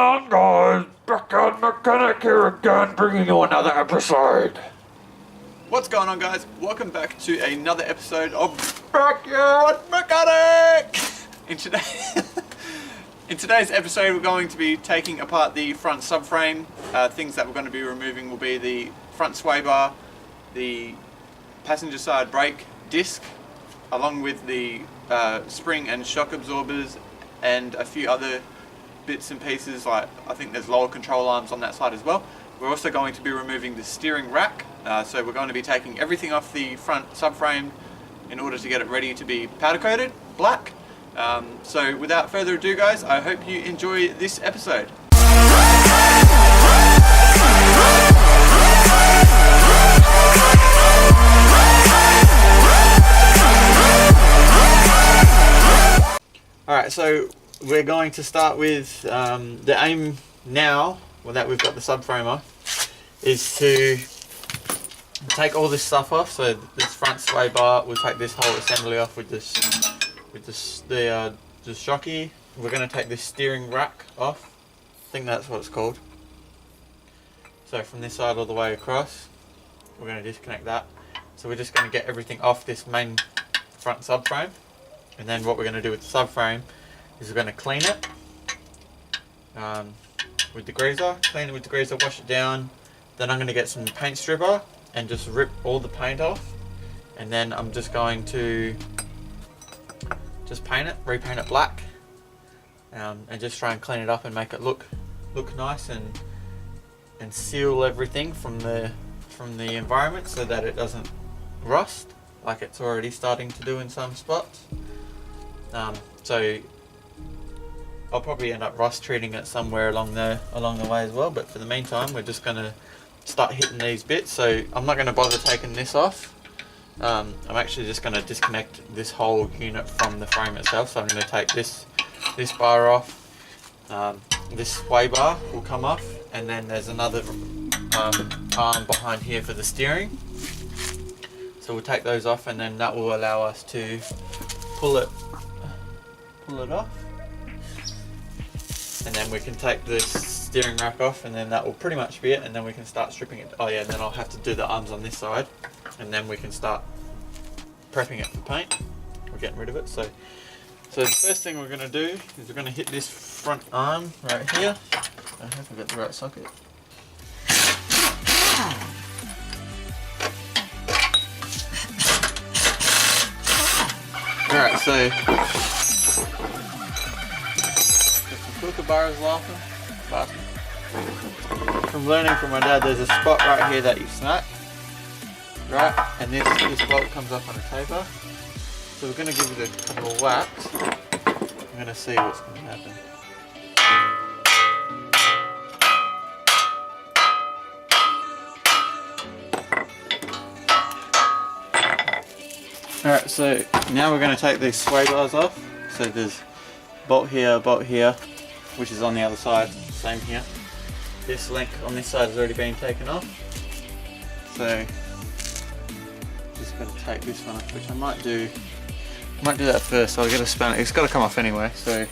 on, guys? Backyard Mechanic here again, bringing you another episode. What's going on, guys? Welcome back to another episode of Backyard Mechanic! In today's episode, we're going to be taking apart the front subframe. Things that we're going to be removing will be the front sway bar, the passenger side brake disc, along with the spring and shock absorbers, and a few other bits and pieces, like I think there's lower control arms on that side as well. We're also going to be removing the steering rack, so we're going to be taking everything off the front subframe in order to get it ready to be powder coated black. So without further ado, guys, I hope you enjoy this episode. Alright, so we're going to start with the aim now, well, that we've got the subframe off, is to take all this stuff off. So this front sway bar, we'll take this whole assembly off with the shocky. We're going to take this steering rack off. I think that's what it's called. So from this side all the way across, we're going to disconnect that. So we're just going to get everything off this main front subframe. And then what we're going to do with the subframe is we're going to clean it with the greaser, wash it down. Then I'm going to get some paint stripper and just rip all the paint off. And then I'm just going to just repaint it black, and just try and clean it up and make it look nice and seal everything from the environment so that it doesn't rust like it's already starting to do in some spots. So I'll probably end up rust treating it somewhere along the way as well, but for the meantime we're just going to start hitting these bits. So I'm not going to bother taking this off. I'm actually just going to disconnect this whole unit from the frame itself. So I'm going to take this bar off, this sway bar will come off, and then there's another arm behind here for the steering. So we'll take those off, and then that will allow us to pull it off, and then we can take this steering rack off, and then that will pretty much be it, and then we can start stripping it. Oh yeah, and then I'll have to do the arms on this side, and then we can start prepping it for paint. We're getting rid of it. So the first thing we're going to do is we're going to hit this front arm right here. I hope I got the right socket. Alright, so the kookaburra is laughing. From learning from my dad, there's a spot right here that you snap, right? And this bolt comes up on a taper. So we're going to give it a couple of whacks. I'm going to see what's going to happen. Alright, so now we're going to take these sway bars off. So there's bolt here, which is on the other side, same here. This link on this side has already been taken off. So just going to take this one off, which I might do that first. So I'll get a spanner. It's got to come off anyway, so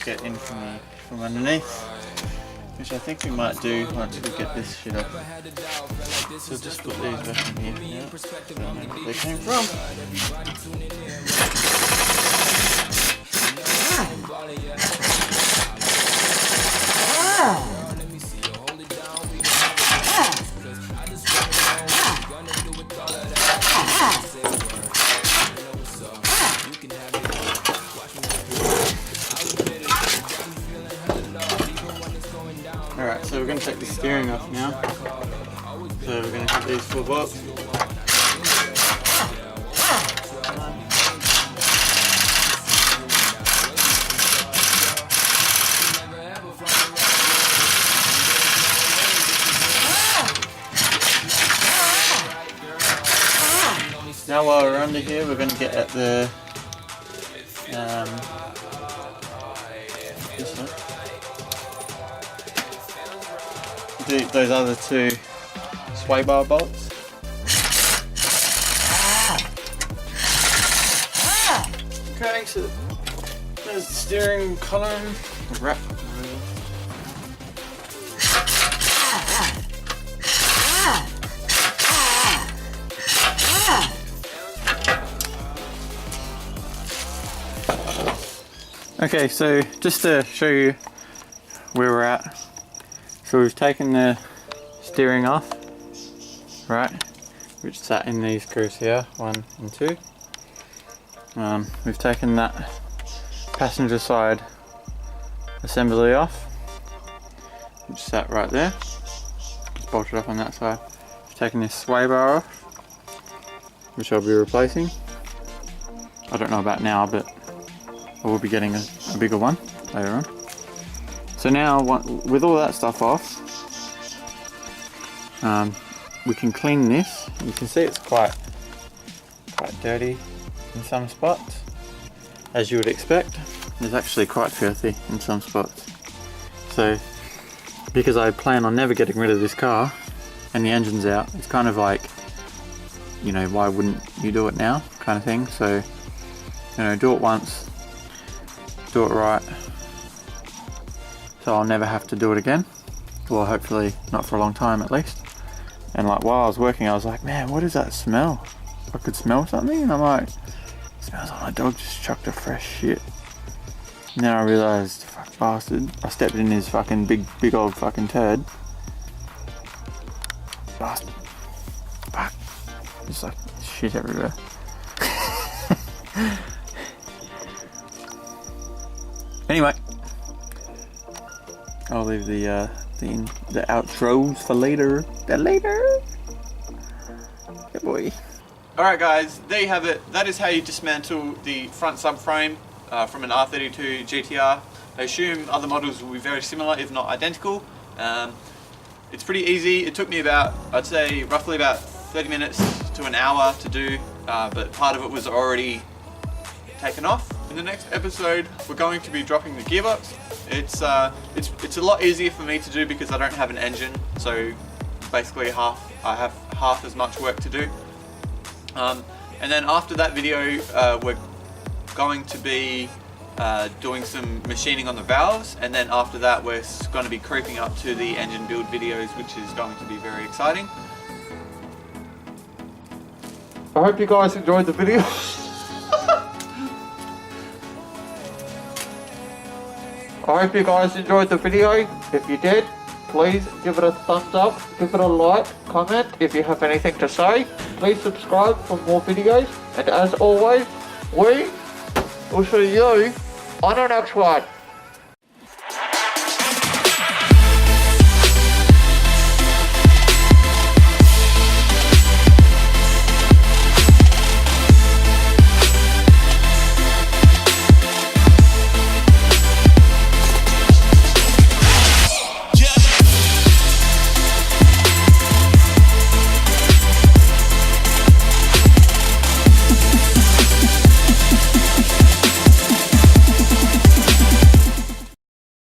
get in from underneath, which I think we might do once we get this shit off. So just put these back in here. Yeah. So where they came from. Alright, so we're going to take the steering off now. So we're going to hit these 4 bolts. Now while we're under here, we're going to get at the This one. Those other two sway bar bolts. Okay, so there's the steering column. Wrap. Okay, so just to show you where we're at. So we've taken the steering off, right, which sat in these screws here, 1 and 2. We've taken that passenger side assembly off, which sat right there. It's bolted up on that side. We've taken this sway bar off, which I'll be replacing. I don't know about now, but I will be getting a bigger one later on. So now, with all that stuff off, we can clean this. You can see it's quite dirty in some spots, as you would expect. It's actually quite filthy in some spots. So, because I plan on never getting rid of this car, and the engine's out, it's kind of like, you know, why wouldn't you do it now, kind of thing. So, you know, do it once, do it right, so I'll never have to do it again. Well, hopefully not for a long time at least. And like while I was working, I was like, man, what is that smell? I could smell something, and I'm like, it smells like my dog just chucked a fresh shit. And then I realised, fuck bastard, I stepped in his fucking big old fucking turd. Bastard. Fuck. Just like shit everywhere. Anyway, I'll leave the outros for later. Good boy. Alright guys, there you have it. That is how you dismantle the front subframe from an R32 GTR. I assume other models will be very similar, if not identical. It's pretty easy. It took me about, I'd say, roughly about 30 minutes to an hour to do, but part of it was already taken off. In the next episode, we're going to be dropping the gearbox. It's a lot easier for me to do because I don't have an engine, so basically I have half as much work to do. And then after that video, we're going to be doing some machining on the valves, and then after that we're going to be creeping up to the engine build videos, which is going to be very exciting. I hope you guys enjoyed the video. I hope you guys enjoyed the video. If you did, please give it a thumbs up, give it a like, comment if you have anything to say. Please subscribe for more videos, and as always, we will see you on the next one.